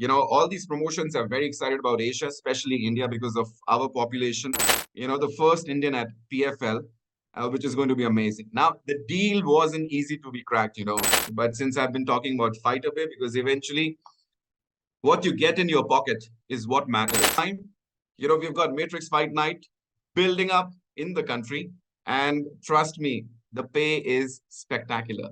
All these promotions are very excited about Asia, especially India, because of our population. The first Indian at PFL, which is going to be amazing. Now, the deal wasn't easy to be cracked, but since I've been talking about Fighter Pay, because eventually what you get in your pocket is what matters. We've got Matrix Fight Night building up in the country, and trust me, the pay is spectacular.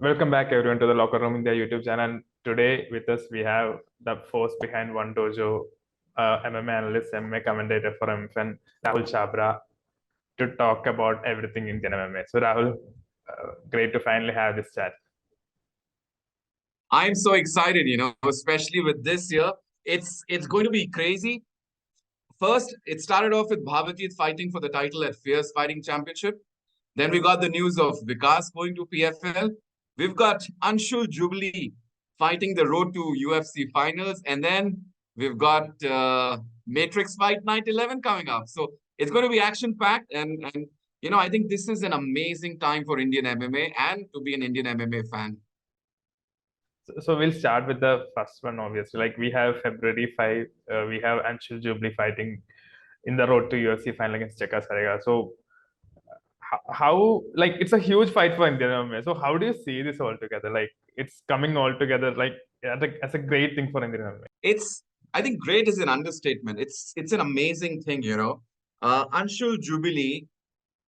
Welcome back everyone to the LockerRoom India YouTube channel. And today with us we have the force behind ONE Dojo, MMA analyst, MMA commentator for MFN, Rahul Chhabra, to talk about everything Indian MMA. So Rahul, great to finally have this chat. I'm so excited, especially with this year. It's going to be crazy. First, it started off with Bhavati fighting for the title at Fierce Fighting Championship. Then we got the news of Vikas going to PFL. We've got Anshul Jubli fighting the road to UFC finals. And then we've got Matrix Fight Night 11 coming up. So it's going to be action-packed. And I think this is an amazing time for Indian MMA and to be an Indian MMA fan. So we'll start with the first one, obviously. Like we have February 5, we have Anshul Jubli fighting in the road to UFC final against Vikas Singh Ruhil. So how like it's a huge fight for Indian MMA. So how do you see this all together? Like it's coming all together like as a great thing for Indian MMA. I think great is an understatement. It's an amazing thing, Anshul Jubilee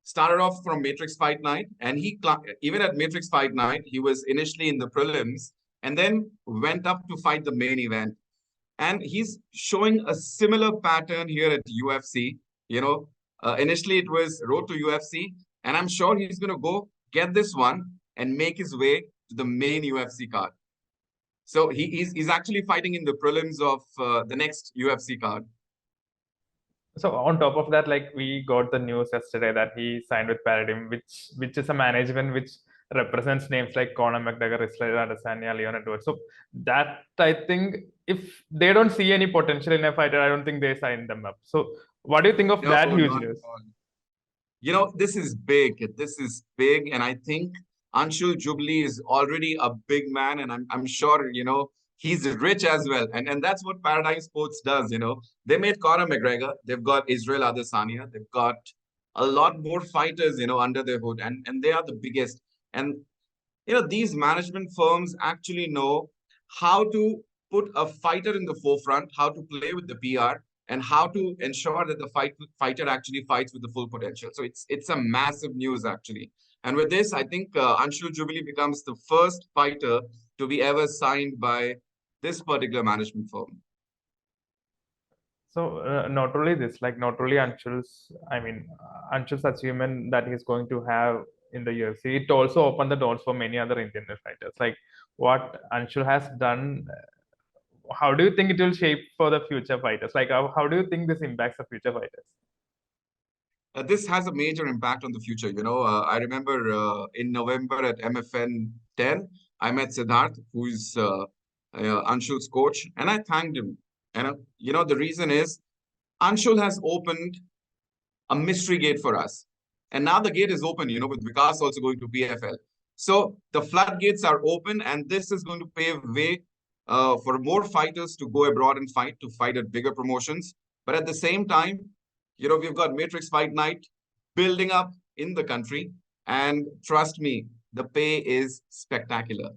started off from Matrix Fight Night, and even at Matrix Fight Night, he was initially in the prelims and then went up to fight the main event. And he's showing a similar pattern here at UFC. Initially it was road to UFC, and I'm sure he's going to go get this one and make his way to the main UFC card. So he's actually fighting in the prelims of the next UFC card. So on top of that, like we got the news yesterday that he signed with Paradigm, which is a management which represents names like Conor McGregor, Israel Adesanya, Leon Edwards. So that I think if they don't see any potential in a fighter, I don't think they sign them up. So what do you think of that huge news? This is big. This is big, and I think Anshul Jubli is already a big man, and I'm sure he's rich as well, and that's what Paradigm Sports does. They made Conor McGregor, they've got Israel Adesanya, they've got a lot more fighters under their hood, and they are the biggest. And these management firms actually know how to put a fighter in the forefront, how to play with the PR, and how to ensure that the fighter actually fights with the full potential. So it's a massive news, actually. And with this, I think Anshul Jubli becomes the first fighter to be ever signed by this particular management firm. So not only this, like not only Anshul's achievement that he's going to have in the UFC, it also opened the doors for many other Indian fighters. Like what Anshul has done, how do you think it will shape for the future fighters? Like how do you think this impacts the future fighters? This has a major impact on the future. I remember in November at MFN 10, I met Siddharth, who's Anshul's coach, and I thanked him. And the reason is Anshul has opened a mystery gate for us. And now the gate is open, with Vikas also going to PFL. So the floodgates are open, and this is going to pave way for more fighters to go abroad and fight at bigger promotions. But at the same time, we've got Matrix Fight Night building up in the country. And trust me, the pay is spectacular.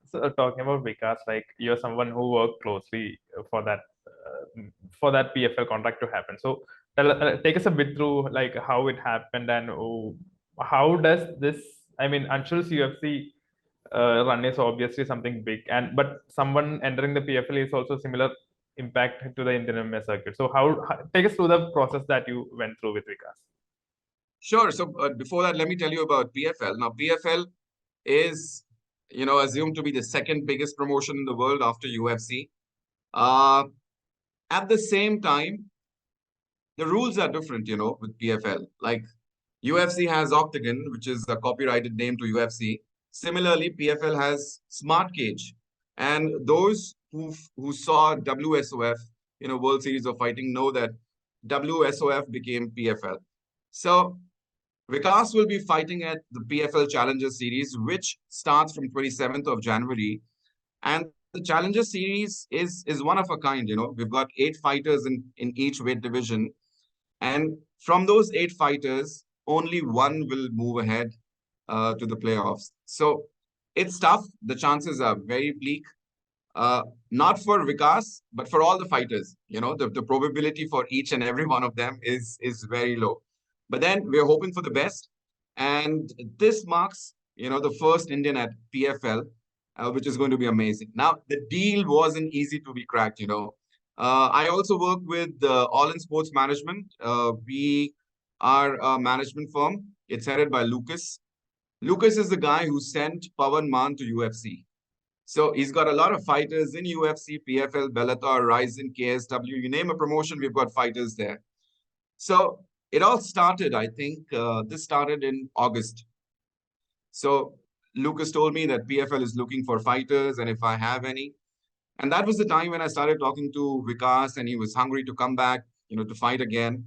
So talking about Vikas, like you're someone who worked closely for that PFL contract to happen. So take us a bit through like how it happened and how does this, Anshul's UFC run is obviously something big, but someone entering the PFL is also similar impact to the Indian MMA circuit. So take us through the process that you went through with Vikas. Sure. So before that, let me tell you about PFL. Now, PFL is, assumed to be the second biggest promotion in the world after UFC. At the same time, the rules are different, with PFL. Like UFC has Octagon, which is a copyrighted name to UFC. Similarly, PFL has Smart Cage. And those who saw WSOF, World Series of Fighting, know that WSOF became PFL. So Vikas will be fighting at the PFL Challengers series, which starts from 27th of January. And the Challenger series is one of a kind. We've got 8 fighters in each weight division. And from those 8 fighters, only one will move ahead to the playoffs. So it's tough. The chances are very bleak. Uh, Not for Vikas, but for all the fighters. The probability for each and every one of them is very low. But then we're hoping for the best. And this marks, the first Indian at PFL, which is going to be amazing. Now, the deal wasn't easy to be cracked. I also work with All in Sports Management. We are a management firm. It's headed by Lucas. Lucas is the guy who sent Pawan Man to UFC. So he's got a lot of fighters in UFC, PFL, Bellator, Ryzen, KSW. You name a promotion, we've got fighters there. So it all started, I think, this started in August. So Lucas told me that PFL is looking for fighters and if I have any. And that was the time when I started talking to Vikas and he was hungry to come back, to fight again.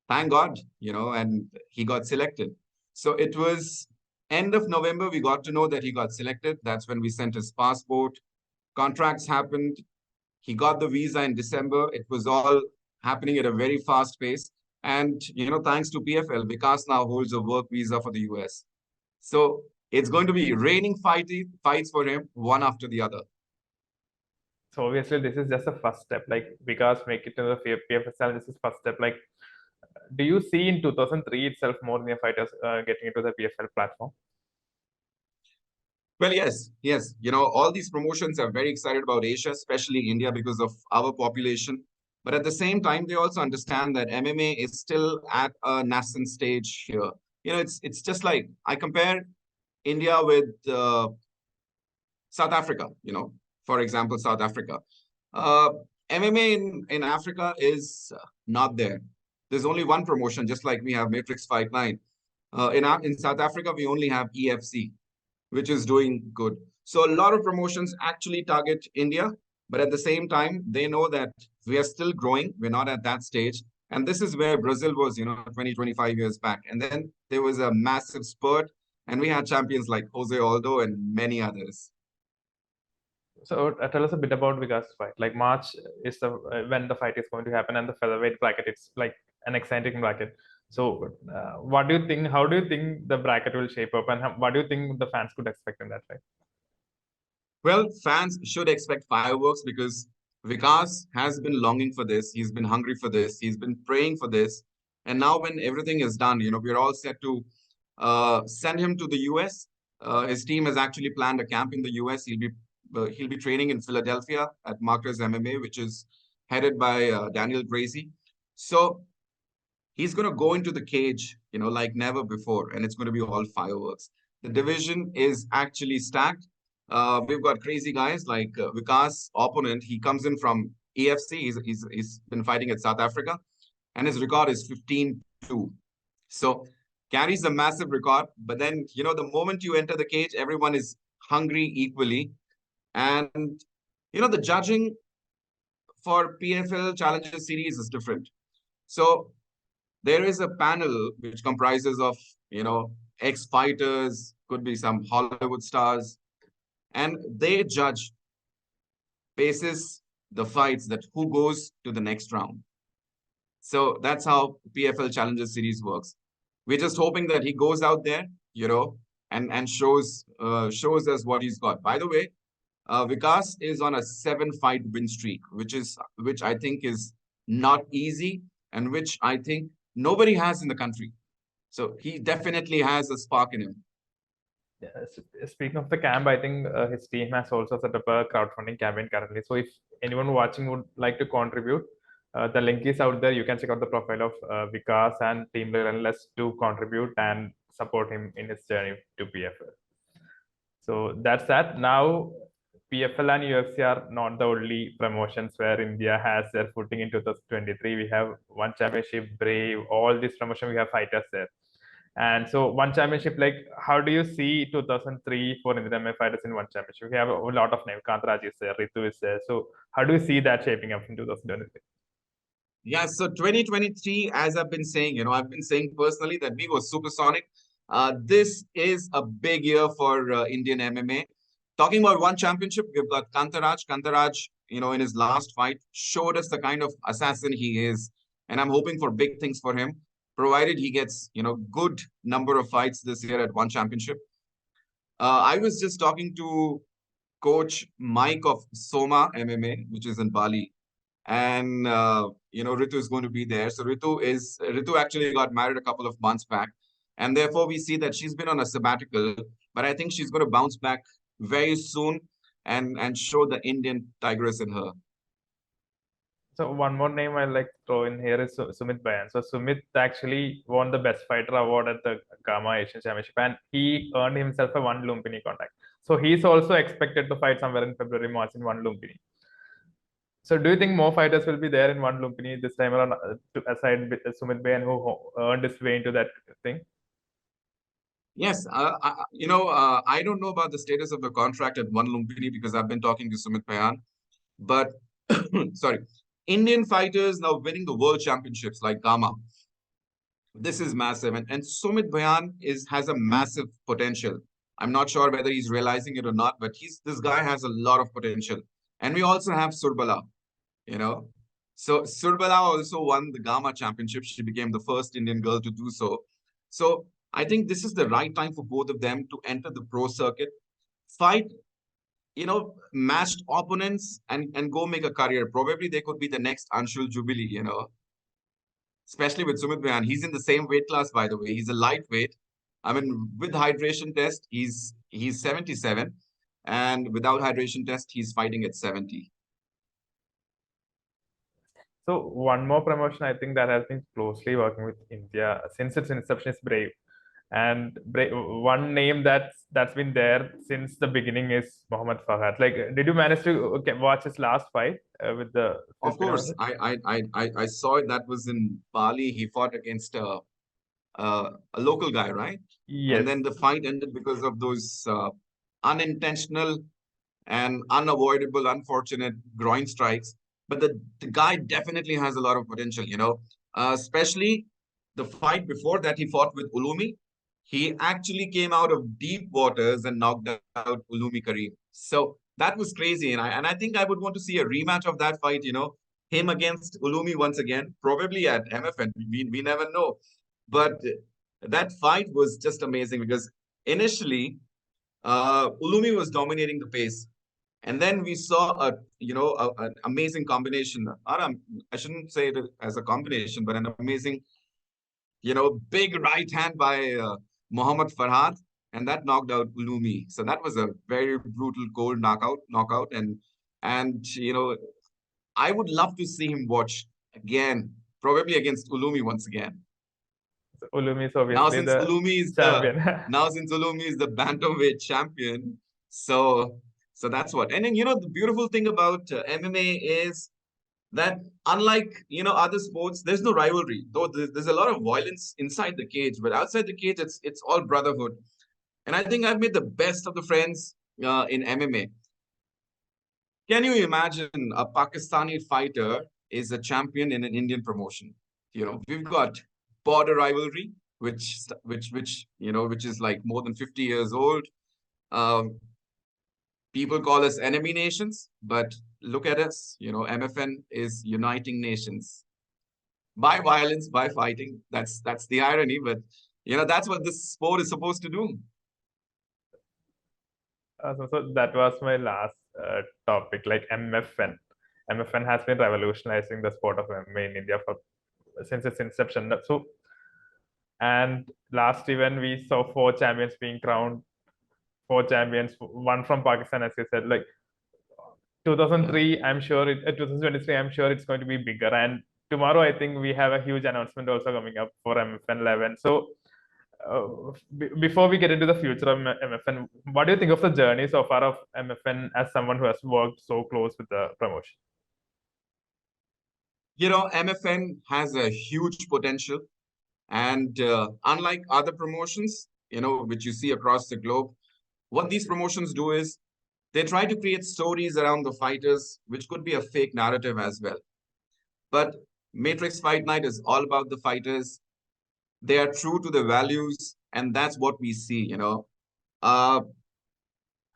Thank God, and he got selected. So it was end of November, we got to know that he got selected. That's when we sent his passport. Contracts happened. He got the visa in December. It was all happening at a very fast pace. And, thanks to PFL, Vikas now holds a work visa for the US. So it's going to be raining fights for him, one after the other. So obviously this is just the first step. Like Vikas make it to the PFL challenge. This is first step. Like, do you see in 2003 itself more Indian fighters getting into the PFL platform? Well, yes. All these promotions are very excited about Asia, especially India, because of our population. But at the same time, they also understand that MMA is still at a nascent stage here. It's just like I compare India with South Africa. For example, South Africa. Uh, MMA in Africa is not there. There's only one promotion, just like we have Matrix Fight Line. In South Africa, we only have EFC, which is doing good. So a lot of promotions actually target India, but at the same time, they know that we are still growing. We're not at that stage. And this is where Brazil was, 20, 25 years back. And then there was a massive spurt, and we had champions like Jose Aldo and many others. So tell us a bit about Vikas fight. Like March is the when the fight is going to happen, and the featherweight bracket. It's like an exciting bracket. So what do you think? How do you think the bracket will shape up, and what do you think the fans could expect in that fight? Well, fans should expect fireworks because Vikas has been longing for this. He's been hungry for this. He's been praying for this. And now, when everything is done, we're all set to send him to the US. His team has actually planned a camp in the US. He'll be training in Philadelphia at Markers MMA, which is headed by Daniel Gracie. So he's going to go into the cage, like never before, and it's going to be all fireworks. The division is actually stacked. We've got crazy guys like Vikas' opponent. He comes in from EFC. He's been fighting at South Africa, and his record is 15-2. So carries a massive record. But then, the moment you enter the cage, everyone is hungry equally. And, the judging for PFL Challengers series is different. So there is a panel which comprises of, ex-fighters, could be some Hollywood stars, and they judge basis the fights that who goes to the next round. So that's how PFL Challenger series works. We're just hoping that he goes out there, and shows us what he's got. By the way, Vikas is on a 7-fight win streak, which I think is not easy, and which I think nobody has in the country. So he definitely has a spark in him. Speaking of the camp, I think his team has also set up a crowdfunding campaign currently. So if anyone watching would like to contribute, the link is out there. You can check out the profile of Vikas and Team Relentless to contribute and support him in his journey to PFL. So that's that. Now, PFL and UFC are not the only promotions where India has their footing in 2023. We have One Championship, Brave, all these promotions, we have fighters there. And so One Championship, like, how do you see 2003 for Indian MMA fighters in One Championship? We have a lot of names. Kantaraj is there, Ritu is there. So how do you see that shaping up in 2023? Yeah, so 2023, as I've been saying, I've been saying personally that we were supersonic. This is a big year for Indian MMA. Talking about one championship, we've got Kantaraj. Kantaraj, in his last fight, showed us the kind of assassin he is. And I'm hoping for big things for him, provided he gets, good number of fights this year at one championship. I was just talking to Coach Mike of Soma MMA, which is in Bali. And, Ritu is going to be there. So Ritu actually got married a couple of months back. And therefore, we see that she's been on a sabbatical, but I think she's going to bounce back very soon and show the Indian tigress in her. So one more name I like to throw in here is Sumit Bhyan. So Sumit actually won the Best Fighter award at the Gamma Asian Championship, and he earned himself a ONE Lumpinee contract. So he's also expected to fight somewhere in February, March in ONE Lumpinee. So do you think more fighters will be there in ONE Lumpinee this time around, aside Sumit Bhyan, who earned his way into that thing? Yes, I don't know about the status of the contract at ONE Lumpinee because I've been talking to Sumit Bhyan, but sorry, Indian fighters now winning the world championships like Gamma. This is massive, and Sumit Bhyan has a massive potential. I'm not sure whether he's realizing it or not, but this guy has a lot of potential. And we also have Surbala, you know. So Surbala also won the Gamma championship. She became the first Indian girl to do so. So I think this is the right time for both of them to enter the pro circuit, fight, matched opponents and go make a career. Probably they could be the next Anshul Jubli, especially with Sumit Bhyan. He's in the same weight class, by the way. He's a lightweight. I mean, with hydration test, he's 77, and without hydration test, he's fighting at 70. So one more promotion I think that has been closely working with India since its inception is Brave. And one name that's been there since the beginning is Mohammad Fahad. Like, did you manage to watch his last fight with the Of course, I saw it. That was in Bali. He fought against a local guy, right? And Yes. then the fight ended because of those unintentional and unavoidable, unfortunate groin strikes. But the guy definitely has a lot of potential, especially the fight before that he fought with Ulumi. He actually came out of deep waters and knocked out Ulumi Kareem. So that was crazy. And I think I would want to see a rematch of that fight, him against Ulumi once again, probably at MFN. We never know. But that fight was just amazing because initially, Ulumi was dominating the pace. And then we saw an amazing combination. I shouldn't say it as a combination, but an amazing, big right hand by Mohammad Farhad, and that knocked out Ulumi. So that was a very brutal, cold knockout, and I would love to see him watch again, probably against Ulumi once again. Ulumi is obviously the champion. Now since Ulumi is the bantamweight champion, so that's what. And then the beautiful thing about MMA is that unlike other sports, there's no rivalry. Though there's a lot of violence inside the cage, but outside the cage, it's all brotherhood. And I think I've made the best of the friends in MMA. Can you imagine a Pakistani fighter is a champion in an Indian promotion? We've got border rivalry, which is like more than 50 years old. Um, People call us enemy nations, but look at us. MFN is uniting nations by violence, by fighting. That's the irony, but that's what this sport is supposed to do. So that was my last topic, like MFN. MFN has been revolutionizing the sport of MMA in India since its inception. So, and last event we saw 4 champions being crowned, 4 champions, one from Pakistan, as you said. Like 2003, I'm sure 2023, I'm sure it's going to be bigger. And tomorrow, I think we have a huge announcement also coming up for MFN 11. So before we get into the future of MFN, what do you think of the journey so far of MFN as someone who has worked so close with the promotion? MFN has a huge potential, and unlike other promotions, which you see across the globe, what these promotions do is they try to create stories around the fighters, which could be a fake narrative as well. But Matrix Fight Night is all about the fighters. They are true to the values, and that's what we see.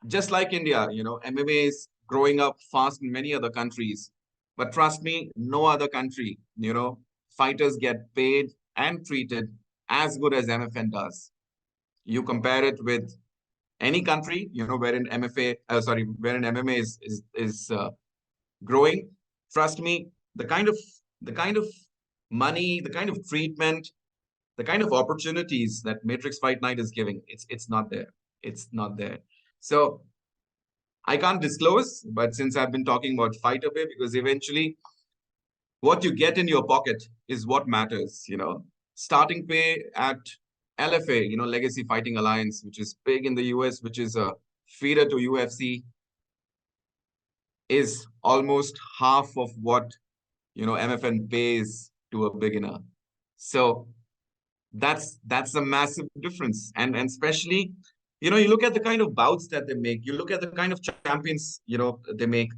Just like India, MMA is growing up fast in many other countries. But trust me, no other country, fighters get paid and treated as good as MFN does. You compare it with any country, wherein wherein MMA is growing. Trust me, the kind of money, the kind of treatment, the kind of opportunities that Matrix Fight Night is giving, it's not there. It's not there. So I can't disclose, but since I've been talking about fighter pay, because eventually what you get in your pocket is what matters. Starting pay at LFA, Legacy Fighting Alliance, which is big in the US, which is a feeder to UFC, is almost half of what MFN pays to a beginner. So that's a massive difference. And especially, you look at the kind of bouts that they make, you look at the kind of champions, they make.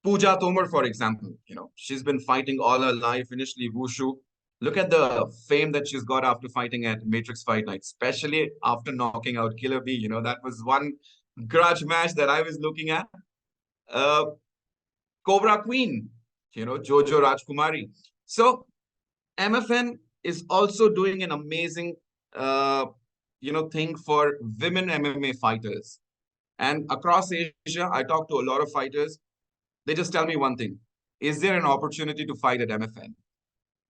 Pooja Tomar, for example, she's been fighting all her life, initially wushu. Look at the fame that she's got after fighting at Matrix Fight Night, especially after knocking out Killer B. That was one grudge match that I was looking at. Uh, Cobra Queen, Jojo Rajkumari. So MFN is also doing an amazing, thing for women MMA fighters. And across Asia, I talk to a lot of fighters. They just tell me one thing: is there an opportunity to fight at MFN?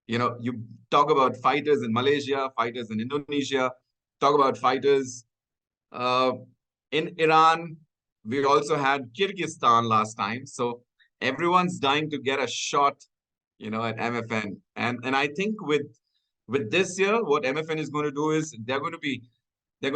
You talk about fighters in Malaysia, fighters in Indonesia, talk about fighters uh, in Iran. We also had Kyrgyzstan last time. So everyone's dying to get a shot, at MFN. And I think with this year, what MFN is going to do is they're going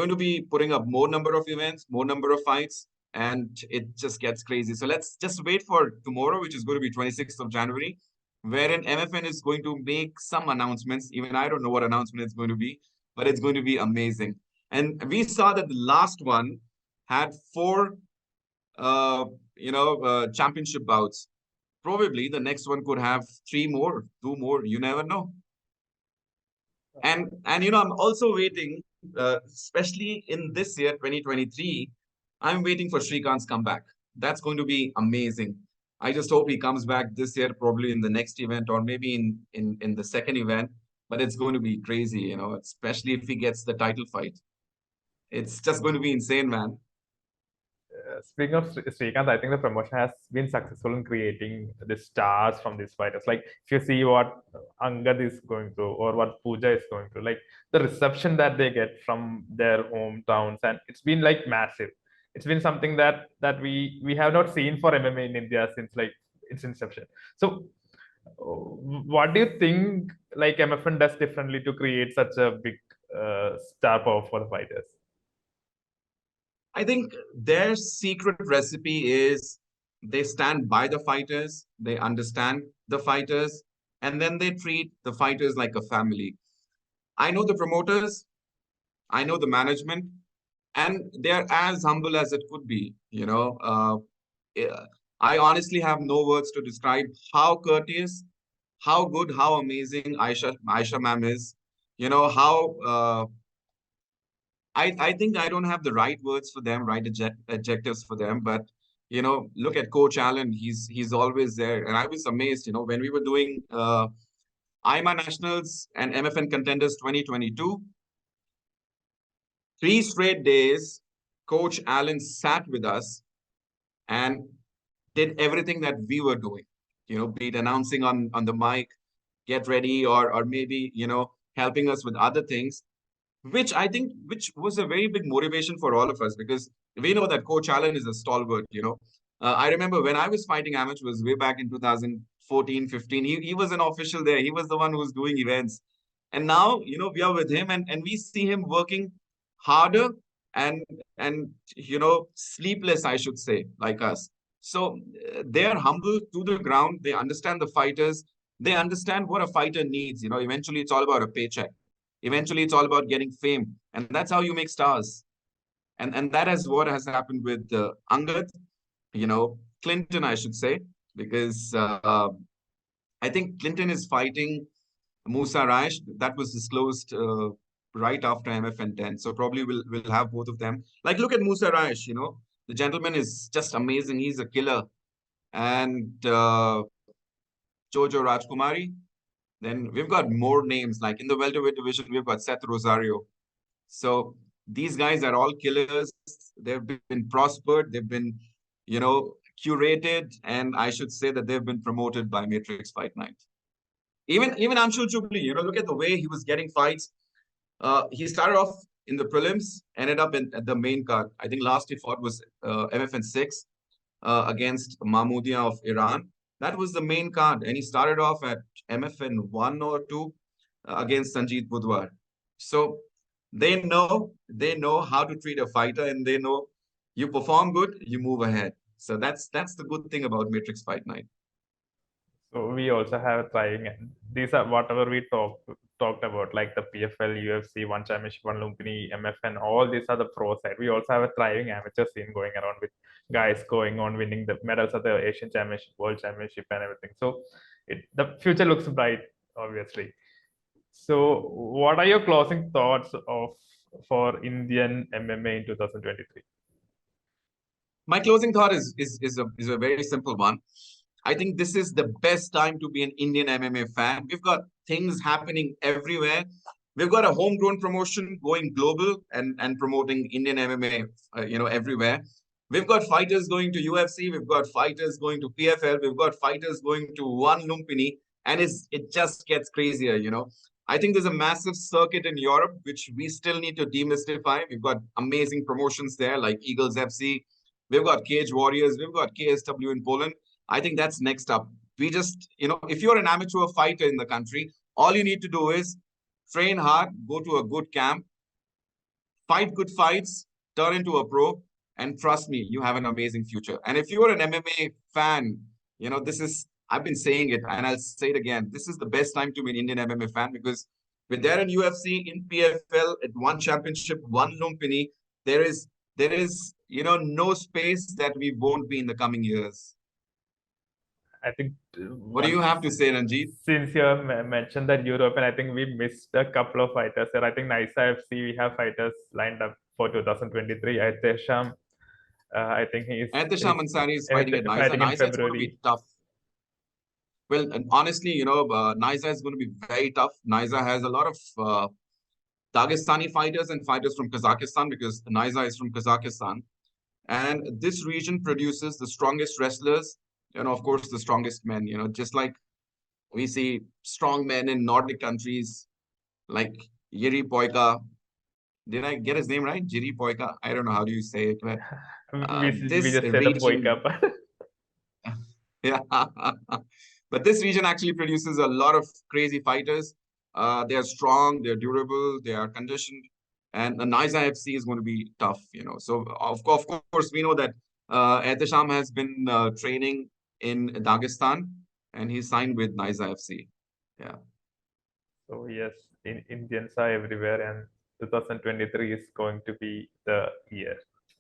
to be putting up more number of events, more number of fights, and it just gets crazy. So let's just wait for tomorrow, which is going to be 26th of January, wherein MFN is going to make some announcements. Even I don't know what announcement it's going to be, but it's going to be amazing. And we saw that the last one had four, championship bouts. Probably the next one could have three more, two more. You never know. And I'm also waiting, especially in this year, 2023. I'm waiting for Shrikant's comeback. That's going to be amazing. I just hope he comes back this year, probably in the next event or maybe in the second event. But it's going to be crazy, especially if he gets the title fight. It's just going to be insane, man. Speaking of Srikanth, I think the promotion has been successful in creating the stars from these fighters. Like if you see what Angad is going through or what Pooja is going through, like the reception that they get from their hometowns, and it's been like massive. It's been something that we have not seen for MMA in India since like its inception. So, what do you think like MFN does differently to create such a big star power for the fighters? I think their secret recipe is they stand by the fighters, they understand the fighters, and then they treat the fighters like a family. I know the promoters, I know the management, and they're as humble as it could be. Eh, I honestly have no words to describe how courteous, how good, how amazing Aisha ma'am is. How I think I don't have the right words for them, right adjectives for them, but look at Coach Allen. He's always there, and I was amazed. When we were doing IMA Nationals and MFN Contenders 2022, 3 straight days, Coach Allen sat with us and did everything that we were doing. Be it announcing on the mic, get ready, or maybe helping us with other things, which was a very big motivation for all of us, because we know that Coach Allen is a stalwart. I remember when I was fighting amateurs way back in 2014, 15, he was an official there. He was the one who was doing events. And now, we are with him, and we see him working harder and sleepless, I should say, like us. So they are humble to the ground. They understand the fighters. They understand what a fighter needs. Eventually it's all about a paycheck. Eventually it's all about getting fame. And that's how you make stars. And that is what has happened with Angad, Clinton, I should say, because I think Clinton is fighting Musa Raish. That was disclosed right after MFN 10. So probably we'll have both of them. Like, look at Musa Raish, The gentleman is just amazing. He's a killer. And Jojo Rajkumari. Then we've got more names, like in the welterweight division, we've got Seth Rosario. So these guys are all killers. They've been prospered. They've been, curated. And I should say that they've been promoted by Matrix Fight Night. Even Anshul Jubli, look at the way he was getting fights. He started off in the prelims, ended up at the main card. I think last he fought was MFN 6 against Mahmoudia of Iran. That was the main card. And he started off at MFN 1 or 2 against Sanjeet Budwar. So they know how to treat a fighter, and they know you perform good, you move ahead. So that's the good thing about Matrix Fight Night. So we also have a thriving, and these are whatever we talked about, like the PFL, UFC, One Championship, One Lumpinee, MFN, all these are the pro side. We also have a thriving amateur scene going around with guys going on winning the medals at the Asian Championship, World Championship, and everything. So the future looks bright, obviously. So what are your closing thoughts for Indian MMA in 2023? My closing thought is a very simple one. I think this is the best time to be an Indian MMA fan. We've got things happening everywhere. We've got a homegrown promotion going global and promoting Indian MMA, everywhere. We've got fighters going to UFC. We've got fighters going to PFL. We've got fighters going to ONE Lumpinee, and it just gets crazier. I think there's a massive circuit in Europe which we still need to demystify. We've got amazing promotions there like Eagles FC. We've got Cage Warriors. We've got KSW in Poland. I think that's next up. We just, if you're an amateur fighter in the country, all you need to do is train hard, go to a good camp, fight good fights, turn into a pro, and trust me, you have an amazing future. And if you're an MMA fan, I've been saying it and I'll say it again. This is the best time to be an Indian MMA fan, because we're there in UFC, in PFL, at One Championship, One Lumpinee. There is, no space that we won't be in the coming years. I think. What do you have to say, Ranjit? Since you mentioned that Europe, and I think we missed a couple of fighters here. I think Naiza FC, we have fighters lined up for 2023. Aitesham, I think Aitesham Ansari is fighting at Naiza. Naiza is going to be tough. Well, and honestly, Naiza is going to be very tough. Naiza has a lot of Dagestani fighters and fighters from Kazakhstan, because Naiza is from Kazakhstan. And this region produces the strongest wrestlers, and of course, the strongest men, just like we see strong men in Nordic countries like Yiri Poika. Did I get his name right? Yiri Poika. I don't know how do you say it. But, we just said the Poika. Yeah. But this region actually produces a lot of crazy fighters. They are strong, they're durable, they are conditioned. And the Naiza FC is going to be tough, So, of course, we know that Aitesham has been training in Dagestan, and he signed with Naiza FC. Yeah. So, yes, Indians are everywhere, and 2023 is going to be the year.